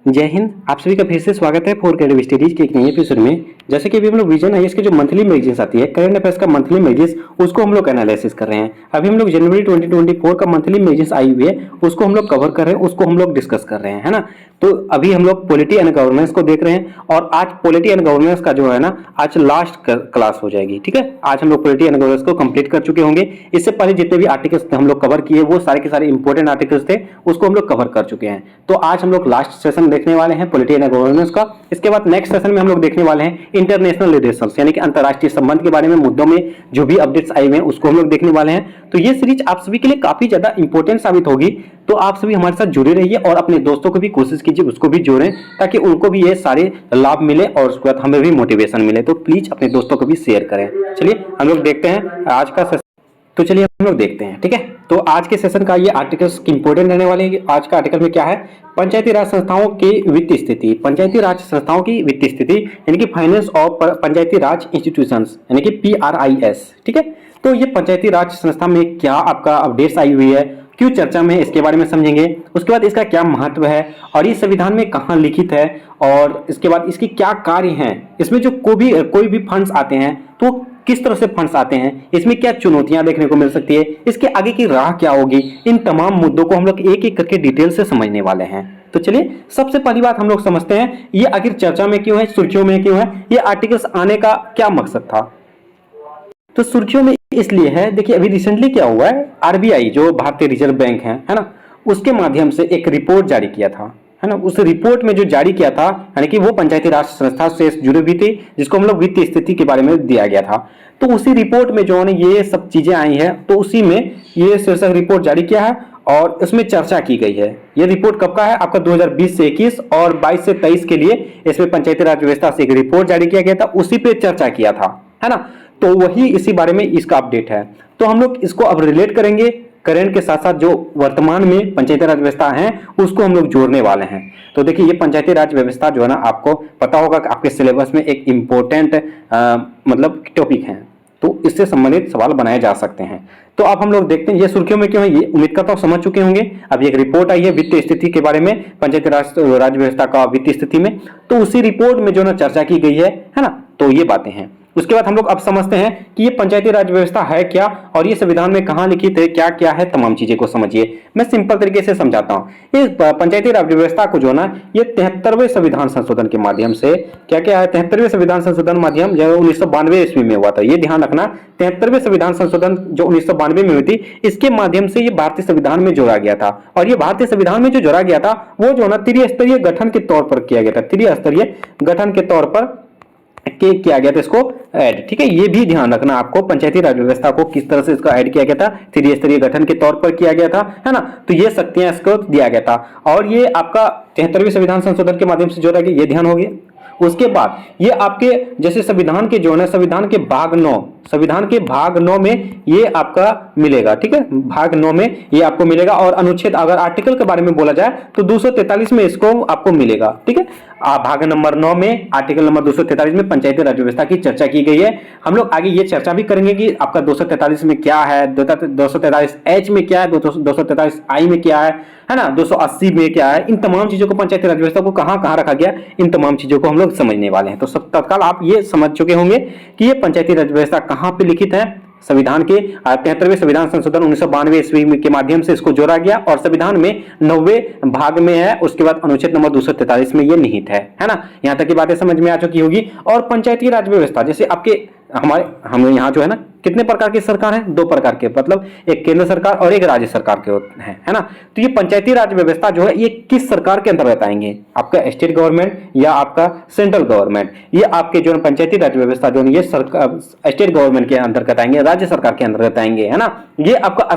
जय हिंद। आप सभी का फिर से स्वागत है फोर क्रेडिट स्टडीज के एक नए एपिसोड में। जैसे कि अभी हम लोग विजन आईएएस के जो मंथली मैगजीन्स आती है, करंट अफेयर्स का मंथली मैगजीन्स, उसको हम लोग एनालिसिस कर रहे हैं। अभी हम लोग जनवरी 2024 का मंथली मैगजीन्स आई हुई है, उसको हम लोग कवर कर रहे हैं, उसको हम लोग डिस्कस कर रहे हैं, है ना। तो अभी हम लोग पॉलिटी एंड गवर्नेंस को देख रहे हैं और आज पॉलिटी एंड गवर्नेंस का जो है ना, आज लास्ट क्लास हो जाएगी। ठीक है, आज हम लोग पॉलिटी एंड गवर्नेंस को कंप्लीट कर चुके होंगे। इससे पहले जितने भी आर्टिकल्स हम लोग कवर किए वो सारे के सारे इंपॉर्टेंट आर्टिकल्स थे, उसको हम लोग कवर कर चुके हैं। तो आज हम लोग लास्ट सेशन देखने वाले हैं पॉलिटी एंड गवर्नेंस का। इसके बाद नेक्स्ट सेशन में हम लोग देखने वाले हैं इंटरनेशनल रिलेशंस, यानी कि अंतर्राष्ट्रीय संबंध के बारे में, मुद्दों में जो भी अपडेट्स आए हुए हैं उसको हम लोग देखने वाले हैं। तो ये सीरीज आप सभी के लिए काफी ज्यादा इंपॉर्टेंट साबित होगी। तो आप सभी हमारे साथ जुड़े रहिए और अपने दोस्तों को भी कोशिश कीजिए उसको भी जोड़ें, ताकि उनको भी ये सारे लाभ मिले और उसके बाद हमें भी मोटिवेशन मिले। तो प्लीज अपने दोस्तों को भी शेयर करें। चलिए हम लोग देखते हैं आज का सेशन। तो चलिए हम लोग देखते हैं। ठीक है, तो आज के सेशन का ये आर्टिकल्स इंपॉर्टेंट रहने वाले हैं। आज का आर्टिकल में क्या है, पंचायती राज संस्थाओं की वित्तीय स्थिति, पंचायती राज संस्थाओं की वित्तीय स्थिति, यानी कि finance of Panchayati Raj institutions, यानी कि PRIS। ठीक है, तो ये पंचायती राज संस्था में क्या आपका अपडेट्स आई हुई है, क्यों चर्चा में, इसके बारे में समझेंगे। उसके बाद इसका क्या महत्व है और ये संविधान में कहाँ लिखित है, और इसके बाद इसकी क्या कार्य हैं, इसमें जो कोई भी फंड्स आते हैं तो किस तरह से फंड्स आते हैं, इसमें क्या चुनौतियां देखने को मिल सकती है, इसके आगे की राह क्या होगी। इन तमाम मुद्दों को हम लोग एक एक करके डिटेल से समझने वाले हैं। तो चलिए सबसे पहली बात हम लोग समझते हैं, ये आखिर चर्चा में क्यों है, सुर्खियों में क्यों है, ये आर्टिकल्स आने का क्या मकसद था। तो सुर्खियों में इसलिए है, देखिए अभी रिसेंटली क्या हुआ है, RBI जो भारतीय रिजर्व बैंक है ना, उसके माध्यम से एक रिपोर्ट जारी किया था, है ना। उस रिपोर्ट में जो जारी किया था, यानी कि वो पंचायती राज संस्था से जुड़ी हुई थी, जिसको हम लोग वित्तीय स्थिति के बारे में दिया गया था। तो उसी रिपोर्ट में जो है ये सब चीजें आई हैं, तो उसी में ये शीर्षक रिपोर्ट जारी किया है और इसमें चर्चा की गई है। ये रिपोर्ट कब का है आपका, 2020 से 21 और 22 से 23 के लिए इसमें पंचायती राज व्यवस्था से एक रिपोर्ट जारी किया गया था, उसी पे चर्चा किया था, है ना। तो वही इसी बारे में इसका अपडेट है। तो हम लोग इसको अब रिलेट करेंगे करंट के साथ साथ जो वर्तमान में पंचायती राज व्यवस्था है उसको हम लोग जोड़ने वाले हैं। तो देखिए ये पंचायती राज व्यवस्था जो है ना, आपको पता होगा कि आपके सिलेबस में एक इम्पोर्टेंट मतलब टॉपिक है, तो इससे संबंधित सवाल बनाए जा सकते हैं। तो अब हम लोग देखते हैं ये सुर्खियों में क्यों है, ये उम्मीद करता हूं समझ चुके होंगे। अब एक रिपोर्ट आई है वित्तीय स्थिति के बारे में, पंचायती राज व्यवस्था का वित्तीय स्थिति में, तो उसी रिपोर्ट में जो ना चर्चा की गई है ना। तो ये बातें हैं। उसके बाद हम लोग अब समझते हैं कि ये पंचायती राज व्यवस्था है क्या और ये संविधान में कहां लिखित है, क्या क्या है, तमाम चीजें को समझिए। मैं सिंपल तरीके से समझाता हूं। इस पंचायती राज व्यवस्था को जो ना, ये 73वें संविधान संशोधन के माध्यम से, क्या क्या है, 73वें संविधान संशोधन माध्यम जो 1992 ईस्वी में हुआ था, ये ध्यान रखना। 73वें संविधान संशोधन जो 1992 में हुई थी, इसके माध्यम से ये भारतीय संविधान में जोड़ा गया था। और ये भारतीय संविधान में जो जोड़ा गया था वो जो ना त्रिस्तरीय गठन के तौर पर किया गया था, त्रिस्तरीय गठन के तौर पर किया गया था इसको ऐड। ठीक है, ये भी ध्यान रखना आपको, पंचायती राज व्यवस्था को किस तरह से इसका ऐड किया गया था, त्रिस्तरीय गठन के तौर पर किया गया था, है ना। तो ये शक्तियां इसको दिया गया था और ये आपका 73वें संविधान संशोधन के माध्यम से जोड़ा गया, ये ध्यान हो गया। उसके बाद ये आपके जैसे संविधान के जो है, संविधान के भाग 9 में ये आपका मिलेगा। ठीक है, भाग 9 में ये आपको मिलेगा और अनुच्छेद, अगर आर्टिकल के बारे में बोला जाए तो 243 में इसको आपको मिलेगा। ठीक है, भाग नंबर 9 में आर्टिकल नंबर 243 में पंचायती राज व्यवस्था की चर्चा की गई है। हम लोग आगे ये चर्चा भी करेंगे कि आपका 243 में क्या है, 243H में क्या है, 243I में क्या है ना, 280 में क्या है। इन तमाम चीजों को, पंचायती राज व्यवस्था को कहां कहां रखा गया, इन तमाम चीजों को हम लोग समझने वाले हैं। तो सब तत्काल आप ये समझ चुके होंगे कि ये पंचायती राज व्यवस्था कहां पे लिखित है। संविधान के 73वें संविधान संशोधन 1992 ईस्वी के माध्यम से इसको जोड़ा गया और संविधान में 9वें भाग में है। उसके बाद अनुच्छेद नंबर 243 में ये निहित है ना। यहां तक की बातें समझ में आ चुकी होगी। और पंचायती राज व्यवस्था जैसे आपके हम यहाँ जो है ना, कितने प्रकार की सरकार है, 2 प्रकार के, मतलब एक केंद्र सरकार और एक राज्य सरकार के होते हैं, है ना। तो ये पंचायती राज व्यवस्था जो है ये किस सरकार के अंतर्गत आएंगे, आपका स्टेट गवर्नमेंट या आपका सेंट्रल गवर्नमेंट। ये आपके जो पंचायती राज व्यवस्था जो है ये सरकार स्टेट गवर्नमेंट के अंतर्गत आएंगे, राज्य सरकार के अंतर्गत आएंगे, है ना। ये आपका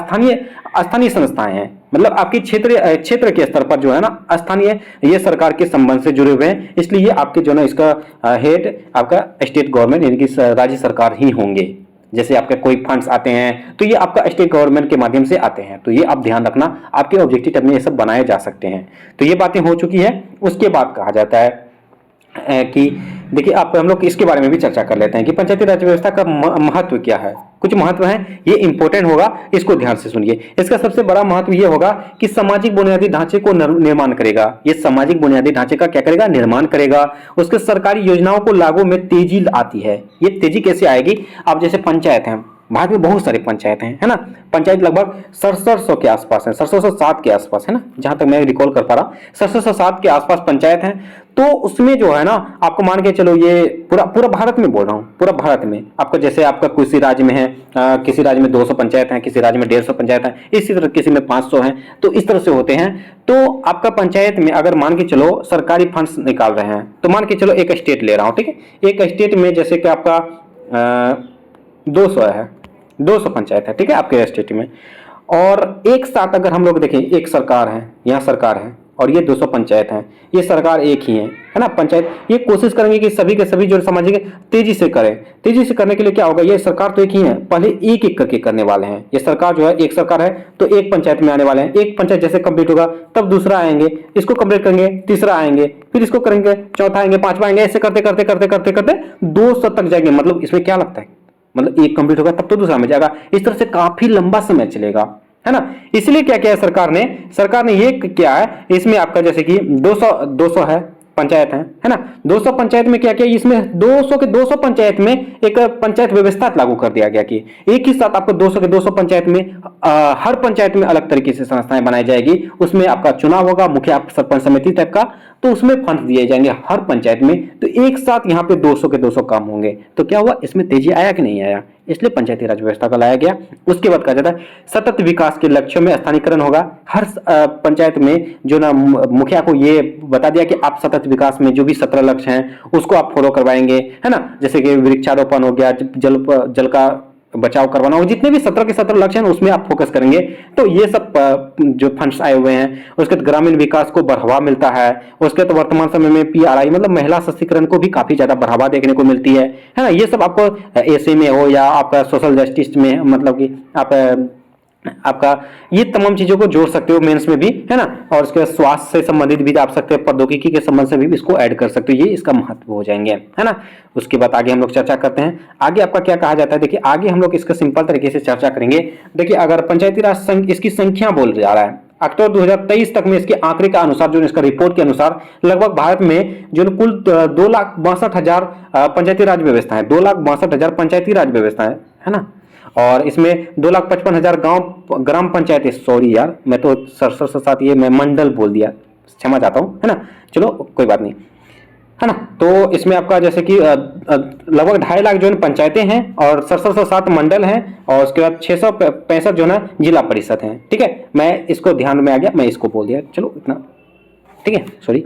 स्थानीय संस्थाएं हैं, मतलब आपकी क्षेत्र के स्तर पर जो है ना, स्थानीय ये सरकार के संबंध से जुड़े हुए हैं। इसलिए ये आपके जो ना इसका हेड आपका स्टेट गवर्नमेंट यानी कि राज्य सरकार ही होंगे। जैसे आपके कोई फंड्स आते हैं तो ये आपका स्टेट गवर्नमेंट के माध्यम से आते हैं। तो ये आप ध्यान रखना, आपके ऑब्जेक्टिव में ये सब बनाए जा सकते हैं। तो ये बातें हो चुकी है। उसके बाद कहा जाता है कि देखिए आप हम लोग इसके बारे में भी चर्चा कर लेते हैं कि पंचायती राज व्यवस्था का महत्व क्या है। कुछ महत्व है, ये इंपॉर्टेंट होगा, इसको ध्यान से सुनिए। इसका सबसे बड़ा महत्व ये होगा कि सामाजिक बुनियादी ढांचे को निर्माण करेगा। ये सामाजिक बुनियादी ढांचे का क्या करेगा, निर्माण करेगा। उसके सरकारी योजनाओं को लागू में तेजी आती है। ये तेजी कैसे आएगी, अब जैसे पंचायत है, भारत में बहुत सारी पंचायत हैं, है ना। पंचायत लगभग 6700 के आसपास है, 6707 के आसपास, है ना, जहां तक मैं रिकॉल कर पा रहा, 6707 के आसपास पंचायत है। तो उसमें जो है ना, आपको मान के चलो, ये पूरा भारत में बोल रहा हूँ, पूरा भारत में आपको, जैसे आपका किसी राज्य में है, किसी राज्य में 200 पंचायत हैं, किसी राज्य में 150 पंचायत हैं, इसी तरह किसी में 500 हैं, तो इस तरह से होते हैं। तो आपका पंचायत में अगर मान के चलो सरकारी फंड्स निकाल रहे हैं, तो मान के चलो एक स्टेट ले रहा हूँ, ठीक है। एक स्टेट में जैसे कि आपका 200 पंचायत है, ठीक है, आपके स्टेट में। और एक साथ अगर हम लोग देखें, एक सरकार है, यहाँ सरकार है और ये 200 पंचायत हैं, ये सरकार एक ही है ना। पंचायत ये कोशिश करेंगे कि सभी के सभी जो सामाजिक तेजी से करें। तेजी से करने के लिए क्या होगा, ये सरकार तो एक ही है, पहले एक एक करके करने वाले हैं। ये सरकार जो है, एक सरकार है तो एक पंचायत में आने वाले हैं। एक पंचायत जैसे कंप्लीट होगा तब दूसरा आएंगे, इसको कंप्लीट करेंगे, तीसरा आएंगे, फिर इसको करेंगे, चौथा आएंगे, पांचवा आएंगे, ऐसे करते करते करते करते करते 200 तक जाएंगे। मतलब इसमें क्या लगता है, मतलब एक कंप्लीट होगा तब तो दूसरा में जाएगा, इस तरह से काफी लंबा समय चलेगा, है ना। इसलिए क्या किया है सरकार ने ये किया है, इसमें आपका जैसे कि 200 है पंचायत है ना। 200 पंचायत में क्या किया, इसमें 200 के 200 पंचायत में एक पंचायत व्यवस्था लागू कर दिया गया कि एक ही साथ आपको 200 के 200 पंचायत में हर पंचायत में अलग तरीके से संस्थाएं बनाई जाएगी। उसमें आपका चुनाव होगा, मुखिया सरपंच समिति टाइप का, तो उसमें फंड दिए जाएंगे हर पंचायत में। तो एक साथ यहाँ पे 200 के 200 काम होंगे। तो क्या हुआ, इसमें तेजी आया कि नहीं आया, इसलिए पंचायती राज व्यवस्था को लाया गया। उसके बाद कहा जाता है सतत विकास के लक्ष्यों में स्थानीयकरण होगा। हर पंचायत में जो ना मुखिया को ये बता दिया कि आप सतत विकास में जो भी 17 लक्ष्य हैं उसको आप फॉलो करवाएंगे, है ना। जैसे कि वृक्षारोपण हो गया, जल का बचाव करवाना हो, जितने भी 17 के 17 लक्ष्य हैं उसमें आप फोकस करेंगे। तो ये सब जो फंड्स आए हुए हैं। उसके बाद ग्रामीण विकास को बढ़ावा मिलता है। उसके बाद वर्तमान समय में PRI मतलब महिला सशक्तिकरण को भी काफी ज्यादा बढ़ावा देखने को मिलती है ना। ये सब आपको ऐसे में हो या आपका सोशल जस्टिस में, मतलब कि आपका ये तमाम चीजों को जोड़ सकते हो मेंस में भी, है ना। और उसके बाद स्वास्थ्य से संबंधित भी आप सकते हो, प्रौद्योगिकी के संबंध से भी इसको ऐड कर सकते हो, ये इसका महत्व हो जाएंगे, है ना। उसके बाद आगे हम लोग चर्चा करते हैं। आगे आपका क्या कहा जाता है, देखिए आगे हम लोग इसका सिंपल तरीके से चर्चा करेंगे। देखिए अगर पंचायती राज इसकी संख्या बोल जा रहा है, अक्टूबर 2023 तक में इसके आंकड़े का अनुसार, जो इसका रिपोर्ट के अनुसार लगभग भारत में जो कुल 2,62,000 पंचायती राज व्यवस्था है, 2,62,000 पंचायती राज व्यवस्था है ना। और इसमें 2,55,000 ग्राम पंचायतें, सॉरी यार मैं तो सरसर के साथ ये मैं मंडल बोल दिया, क्षमा चाहता हूँ, है ना। चलो कोई बात नहीं, है ना। तो इसमें आपका जैसे कि लगभग 2.5 लाख जो है पंचायतें हैं और 6707 मंडल हैं और उसके बाद 665 जो है जिला परिषद हैं, ठीक है। मैं इसको ध्यान में आ गया, मैं इसको बोल दिया, चलो इतना ठीक है, सॉरी।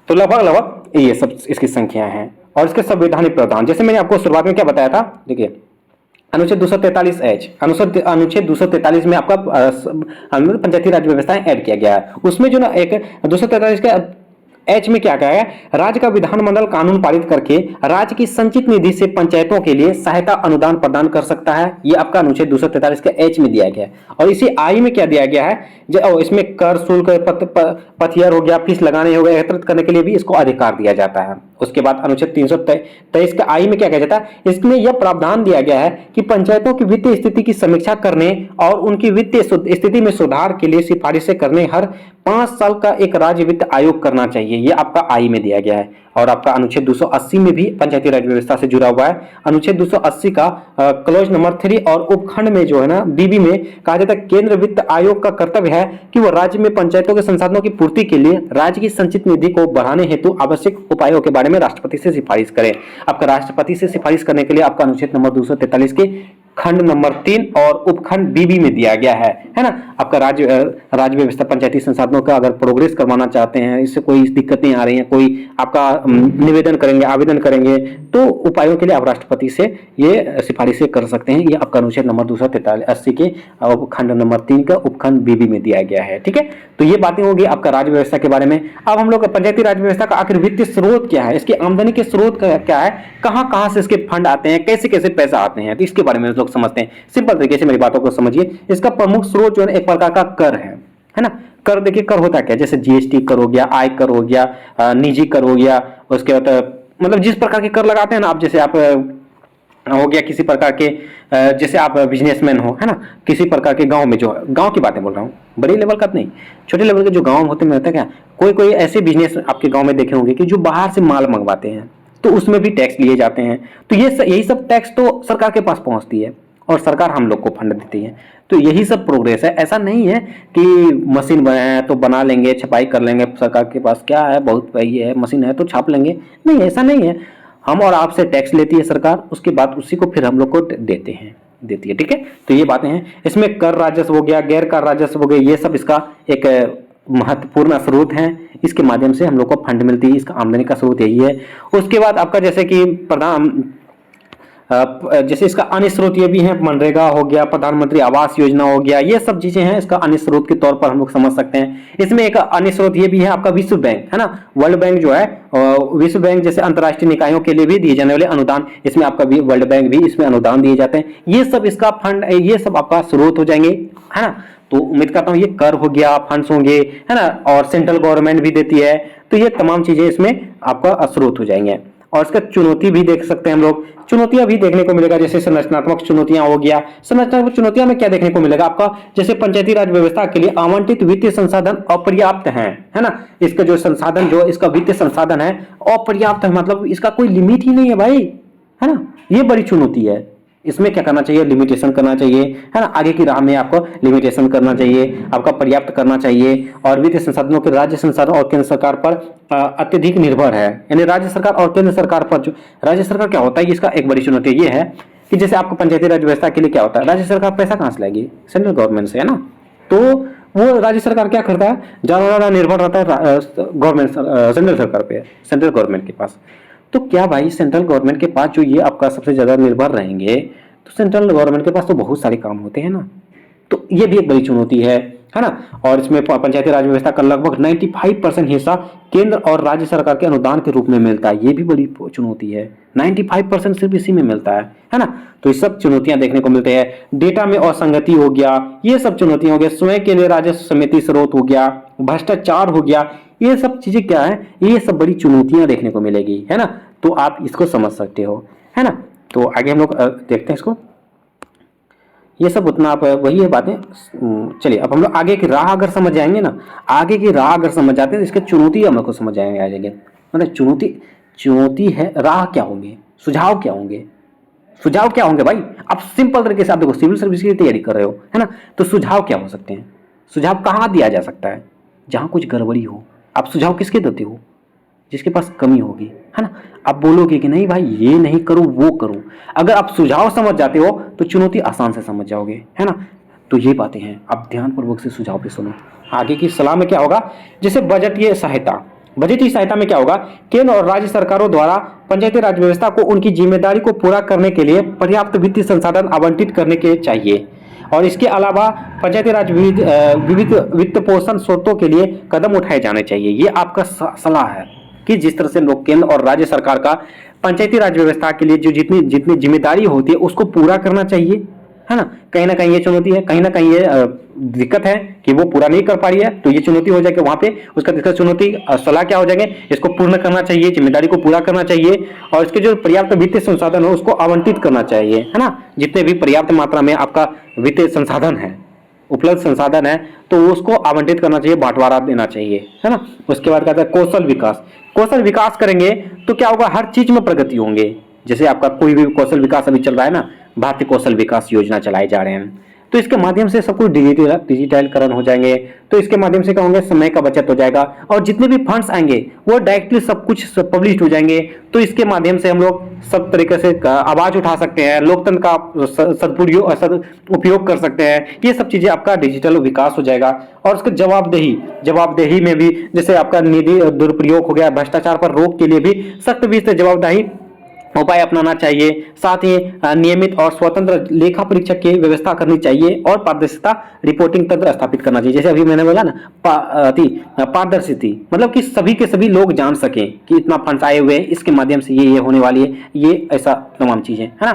तो लगभग ये सब इसकी संख्या है। और इसके संवैधानिक प्रावधान, जैसे मैंने आपको शुरुआत में क्या बताया था, देखिए अनुच्छेद 243H, अनुच्छेद 243 में आपका पंचायती राज व्यवस्थाएं ऐड किया गया है। उसमें जो ना एक 243 का H में क्या कहा है, राज्य का विधानमंडल कानून पारित करके राज्य की संचित निधि से पंचायतों के लिए सहायता अनुदान प्रदान कर सकता है। ये आपका अनुच्छेद 243 के H में दिया गया है। और इसी I में क्या दिया गया है, इसमें कर शुल्क पथियर हो गया, फीस लगाने हो गया, एकत्रित करने के लिए भी इसको अधिकार दिया जाता है। उसके बाद अनुच्छेद 323 के I में क्या कहा जाता है, इसमें यह प्रावधान दिया गया है कि पंचायतों की वित्तीय स्थिति की समीक्षा करने और उनकी वित्तीय स्थिति में सुधार के लिए सिफारिशें करने हर 5 साल का एक राज्य वित्त आयोग करना चाहिए। ये आपका I में दिया गया है। और आपका अनुच्छेद 280 में भी पंचायती राज व्यवस्था से जुड़ा हुआ है। अनुच्छेद 280 का क्लॉज नंबर 3 और उपखंड में जो है ना BB में कहा जाता है, केंद्र वित्त आयोग का कर्तव्य है कि वह राज्य में पंचायतों के संसाधनों की पूर्ति के लिए राज्य की संचित निधि को बढ़ाने हेतु आवश्यक उपायों के बारे में राष्ट्रपति से सिफारिश करे। आपका राष्ट्रपति से सिफारिश करने के लिए आपका अनुच्छेद नंबर 243 के खंड नंबर 3 और उपखंड BB में दिया गया है ना। आपका राज्य व्यवस्था पंचायती संसाधनों का अगर प्रोग्रेस करवाना चाहते हैं, इससे कोई दिक्कतें आ रही हैं, कोई आपका निवेदन करेंगे, आवेदन करेंगे, तो उपायों के लिए आप राष्ट्रपति से ये सिफारिशें कर सकते हैं। ये आपका अनुच्छेद नंबर 283 के खंड नंबर 3 का उपखंड BB में दिया गया है, ठीक है। तो ये बातें होगी आपका राज्य व्यवस्था के बारे में। अब हम लोग पंचायती राज व्यवस्था का आखिर वित्तीय स्रोत क्या है, इसकी आमदनी के स्रोत क्या है, कहां से इसके फंड आते हैं, कैसे कैसे पैसा आते हैं, तो इसके बारे में लोग समझते हैं। सिंपल तरीके से मेरी बातों को समझिए। इसका प्रमुख स्रोत जो है एक प्रकार का कर है ना। कर देखिए, कर होता क्या, जैसे GST कर हो गया, आय कर हो गया, निजी कर हो गया, उसके बाद मतलब जिस प्रकार के कर लगाते हैं ना आप, जैसे आप हो गया किसी प्रकार के जैसे आप बिजनेसमैन हो, है ना, किसी प्रकार के गांव में, जो गांव की बातें बोल रहा हूँ, बड़ी लेवल का नहीं, छोटे लेवल के जो गांव होते हैं, होता क्या, कोई कोई ऐसे बिजनेस आपके गांव में देखे होंगे कि जो बाहर से माल मंगवाते हैं, तो उसमें भी टैक्स लिए जाते हैं। तो यही सब टैक्स तो सरकार के पास पहुंचती है और सरकार हम लोग को फंड देती है। तो यही सब प्रोग्रेस है। ऐसा नहीं है कि मशीन बनाया है तो बना लेंगे, छपाई कर लेंगे, सरकार के पास क्या है, बहुत भाई है, मशीन है तो छाप लेंगे, नहीं, ऐसा नहीं है। हम और आपसे टैक्स लेती है सरकार, उसके बाद उसी को फिर हम लोग को देती है, ठीक है। तो ये बातें हैं। इसमें कर राजस्व हो गया, गैर कर राजस्व हो गया, ये सब इसका एक महत्वपूर्ण स्रोत है। इसके माध्यम से हम लोग को फंड मिलती है, इसका आमदनी का स्रोत यही है। उसके बाद आपका जैसे कि जैसे इसका अन्य स्रोत ये भी है, मनरेगा हो गया, प्रधानमंत्री आवास योजना हो गया, ये सब चीजें हैं इसका अन्य स्रोत के तौर पर हम लोग समझ सकते हैं। इसमें एक अन्य स्रोत ये भी है आपका विश्व बैंक, है ना, वर्ल्ड बैंक जो है, विश्व बैंक जैसे अंतर्राष्ट्रीय निकायों के लिए भी दिए जाने वाले अनुदान, इसमें आपका भी वर्ल्ड बैंक भी इसमें अनुदान दिए जाते हैं। ये सब इसका फंड, ये सब आपका स्रोत हो जाएंगे, है ना। तो उम्मीद करता हूँ ये कर हो गया, फंड्स होंगे, है ना, और सेंट्रल गवर्नमेंट भी देती है, तो ये तमाम चीजें इसमें आपका स्रोत हो जाएंगे। और इसका चुनौती भी देख सकते हैं हम लोग, चुनौतियां भी देखने को मिलेगा, जैसे संरचनात्मक चुनौतियां हो गया। संरचनात्मक चुनौतियां में क्या देखने को मिलेगा आपका, जैसे पंचायती राज व्यवस्था के लिए आवंटित वित्तीय संसाधन अपर्याप्त हैं, है ना। इसका जो संसाधन, जो इसका वित्तीय संसाधन है अपर्याप्त है, मतलब इसका कोई लिमिट ही नहीं है भाई, है ना। ये बड़ी चुनौती है। इसमें क्या करना चाहिए, लिमिटेशन करना चाहिए, है ना। आगे की राह में आपको लिमिटेशन करना चाहिए, आपका पर्याप्त करना चाहिए। और वित्तीय संसाधनों के राज्य संसाधन और केंद्र सरकार पर अत्यधिक निर्भर है, यानी राज्य सरकार और केंद्र सरकार पर। जो राज्य सरकार क्या होता है, इसका एक बड़ी चुनौती ये है कि जैसे आपको पंचायती राज व्यवस्था के लिए क्या होता है, राज्य सरकार पैसा कहां से लाएगी, सेंट्रल गवर्नमेंट से, है ना। तो वो राज्य सरकार क्या करता है, ज्यादा निर्भर रहता है गवर्नमेंट, सेंट्रल सरकार पे, सेंट्रल गवर्नमेंट के पास। तो क्या भाई, सेंट्रल गवर्नमेंट के पास जो ये आपका सबसे ज्यादा निर्भर रहेंगे, तो सेंट्रल गवर्नमेंट के पास तो बहुत सारे काम होते हैं ना। तो ये भी एक बड़ी चुनौती है ना। और इसमें पंचायती राज व्यवस्था का लगभग 95% हिस्सा केंद्र और राज्य सरकार के अनुदान के रूप में मिलता है, ये भी बड़ी चुनौती है। 95% सिर्फ इसी में मिलता है ना। तो ये सब चुनौतियां देखने को मिलते हैं। डेटा में असंगति हो गया, ये सब चुनौतियां हो गया। स्वयं के लिए राजस्व समिति स्रोत हो गया, भ्रष्टाचार हो गया, ये सब चीजें क्या है, ये सब बड़ी चुनौतियां देखने को मिलेगी, है ना। तो आप इसको समझ सकते हो, है ना। तो आगे हम लोग देखते हैं इसको, ये सब उतना आप वही है बातें। चलिए अब हम लोग आगे की राह अगर समझ जाएंगे ना, आगे की राह अगर समझ जाते हैं तो इसके चुनौती हम लोग को समझ आएंगे आ जाएंगे। मतलब चुनौती है, राह क्या होंगे, सुझाव क्या होंगे, सुझाव क्या होंगे भाई। आप सिंपल तरीके से आप देखो, सिविल सर्विस की तैयारी कर रहे हो, है ना, तो सुझाव क्या हो सकते हैं, सुझाव कहाँ दिया जा सकता है, जहां कुछ गड़बड़ी हो। आप सुझाव किसके देते हो, जिसके पास कमी होगी, है ना। आप बोलोगे कि नहीं भाई ये नहीं करो वो करो। अगर आप सुझाव समझ जाते हो तो चुनौती आसान से समझ जाओगे, है ना। तो ये बातें हैं, आप ध्यानपूर्वक से सुझाव पे सुनो। आगे की सलाह में क्या होगा, जैसे बजटीय सहायता, बजटीय सहायता में क्या होगा, केंद्र और राज्य सरकारों द्वारा पंचायती राज व्यवस्था को उनकी जिम्मेदारी को पूरा करने के लिए पर्याप्त वित्तीय संसाधन आवंटित करने के चाहिए। और इसके अलावा पंचायती राज विविध वित्त पोषण स्रोतों के लिए कदम उठाए जाने चाहिए। ये आपका सलाह है कि जिस तरह से लोग केंद्र और राज्य सरकार का पंचायती राज व्यवस्था के लिए जो जितनी जितनी जिम्मेदारी होती है उसको पूरा करना चाहिए, है ना। कहीं ना कहीं ये चुनौती है, कहीं ना कहीं ये दिक्कत है कि वो पूरा नहीं कर पा रही है, तो ये चुनौती हो जाएगी वहां पे। उसका दिक्कत, चुनौती, सलाह क्या हो जाएंगे, इसको पूर्ण करना चाहिए, जिम्मेदारी को पूरा करना चाहिए। और इसके जो पर्याप्त वित्तीय संसाधन हो उसको आवंटित करना चाहिए, है ना। जितने भी पर्याप्त मात्रा में आपका वित्तीय संसाधन है, उपलब्ध संसाधन है, तो उसको आवंटित करना चाहिए, बांटवारा देना चाहिए, है ना। उसके बाद कहता है कौशल विकास। कौशल विकास करेंगे तो क्या होगा, हर चीज में प्रगति होंगे। जैसे आपका कोई भी कौशल विकास अभी चल रहा है ना, भारतीय कौशल विकास योजना चलाए जा रहे हैं, तो इसके माध्यम से सब कुछ डिजिटलीकरण हो जाएंगे। तो इसके माध्यम से क्या होंगे, समय का बचत हो जाएगा और जितने भी फंड्स आएंगे वो डायरेक्टली सब कुछ पब्लिश हो जाएंगे। तो इसके माध्यम से हम लोग सब तरीके से आवाज उठा सकते हैं, लोकतंत्र का उपयोग कर सकते हैं। ये सब चीजें आपका डिजिटल विकास हो जाएगा। और उसके जवाबदेही में भी, जैसे आपका निधि दुरुपयोग हो गया, भ्रष्टाचार पर रोक के लिए भी सख्त भी जवाबदेही उपाय अपनाना चाहिए। साथ ही नियमित और स्वतंत्र लेखा परीक्षक की व्यवस्था करनी चाहिए और पारदर्शिता रिपोर्टिंग तंत्र स्थापित करना चाहिए। जैसे अभी मैंने बोला ना, पारदर्शिता, मतलब कि सभी के सभी लोग जान सकें कि इतना फंड्स आए हुए हैं, इसके माध्यम से ये होने वाली है, ये ऐसा तमाम चीजें, है ना।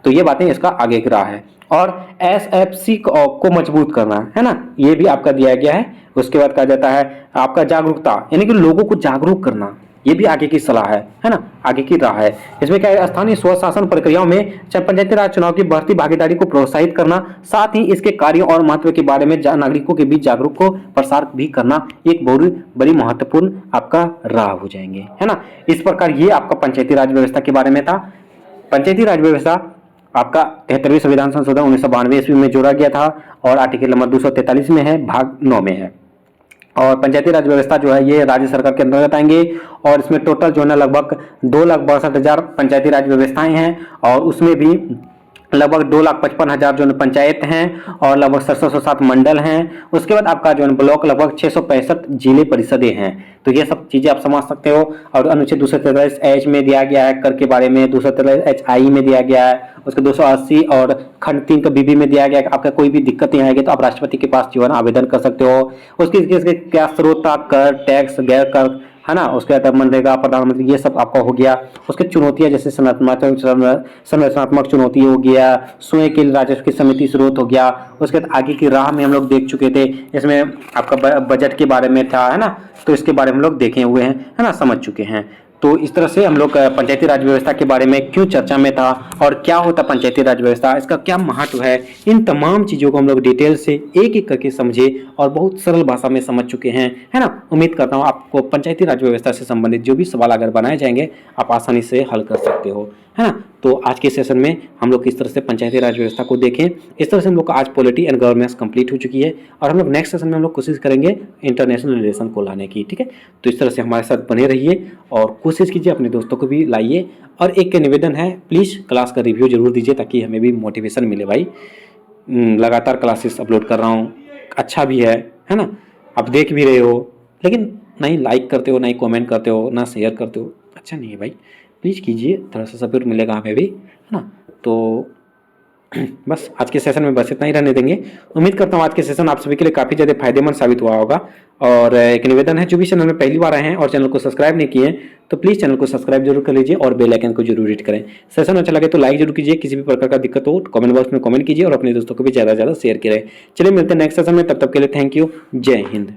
तो ये बातें इसका आगे की राह है। और SFC को मजबूत करना, है ना, ये भी आपका दिया गया है। उसके बाद कहा जाता है आपका जागरूकता, यानी कि लोगों को जागरूक करना, ये भी आगे की सलाह है ना, आगे की राह है। इसमें क्या है, स्थानीय स्वशासन प्रक्रियाओं में पंचायती राज चुनाव की बढ़ती भागीदारी को प्रोत्साहित करना, साथ ही इसके कार्यों और महत्व के बारे में नागरिकों के बीच जागरूक को प्रसार भी करना एक बहुत बड़ी महत्वपूर्ण आपका राह हो जाएंगे, है ना। इस प्रकार ये आपका पंचायती राज व्यवस्था के बारे में था। पंचायती राज व्यवस्था आपका 73वें संविधान संशोधन 1992 ईस्वी में जोड़ा गया था और आर्टिकल नंबर 243 में है, भाग 9 में है। और पंचायती राज व्यवस्था जो है ये राज्य सरकार के अंतर्गत आएंगे और इसमें टोटल जो है ना लगभग 2,62,000 पंचायती राज व्यवस्थाएं हैं और उसमें भी लगभग 2,55,000 जो पंचायत हैं और लगभग 707 मंडल हैं। उसके बाद आपका जो ब्लॉक लगभग 665 जिले परिषदें हैं। तो ये सब चीजें आप समझ सकते हो। और अनुच्छेद 243H में दिया गया है कर के बारे में, 243HI में दिया गया है, उसके 280 और खंड 3 का BB में दिया गया है। आपका कोई भी दिक्कत नहीं आएगी तो आप राष्ट्रपति के पास जो है आवेदन कर सकते हो। उसके क्या स्रोत था, कर, टैक्स, गैर कर, है ना। उसके बाद मनरेगा, प्रधानमंत्री, ये सब आपका हो गया। उसके चुनौतियां जैसे संरचनात्मक चुनौती हो गया, स्वयं के राजस्व की समिति स्रोत हो गया। उसके बाद आगे की राह में हम लोग देख चुके थे, इसमें आपका बजट के बारे में था, है ना। तो इसके बारे में हम लोग देखे हुए हैं, है ना, समझ चुके हैं। तो इस तरह से हम लोग पंचायती राज व्यवस्था के बारे में क्यों चर्चा में था और क्या होता पंचायती राज व्यवस्था, इसका क्या महत्व है, इन तमाम चीज़ों को हम लोग डिटेल से एक एक करके समझे और बहुत सरल भाषा में समझ चुके हैं, है ना। उम्मीद करता हूँ आपको पंचायती राज व्यवस्था से संबंधित जो भी सवाल अगर बनाए जाएंगे आप आसानी से हल कर सकते हो, है ना। तो आज के सेशन में हम लोग किस तरह से पंचायती राज व्यवस्था को देखें, इस तरह से हम लोग का आज पॉलिटी एंड गवर्नेंस कंप्लीट हो चुकी है और हम लोग नेक्स्ट सेशन में हम लोग कोशिश करेंगे इंटरनेशनल रिलेशन को लाने की, ठीक है। तो इस तरह से हमारे साथ बने रहिए और कोशिश कीजिए अपने दोस्तों को भी लाइए। और एक निवेदन है, प्लीज़ क्लास का रिव्यू जरूर दीजिए ताकि हमें भी मोटिवेशन मिले। भाई लगातार क्लासेस अपलोड कर रहा हूँ, अच्छा भी है ना, आप देख भी रहे हो, लेकिन नहीं लाइक करते हो, नहीं कमेंट करते हो, ना शेयर करते हो, अच्छा नहीं है भाई। प्लीज़ कीजिए, थोड़ा सा सपोर्ट मिलेगा हमें भी, है ना। तो बस आज के सेशन में बस इतना ही रहने देंगे। उम्मीद करता हूँ आज के सेशन आप सभी के लिए काफ़ी ज़्यादा फायदेमंद साबित हुआ होगा। और एक निवेदन है, जो भी चैनल में पहली बार आए हैं और चैनल को सब्सक्राइब नहीं किए हैं तो प्लीज़ चैनल को सब्सक्राइब जरूर कर लीजिए और बेल आइकन को जरूर हिट करें। सेशन अच्छा लगे तो लाइक जरूर कीजिए, किसी भी प्रकार का दिक्कत हो तो कमेंट बॉक्स में कमेंट कीजिए और अपने दोस्तों को भी ज़्यादा से ज़्यादा शेयर करें। चलिए मिलते हैं नेक्स्ट सेशन में, तब तक के लिए थैंक यू, जय हिंद।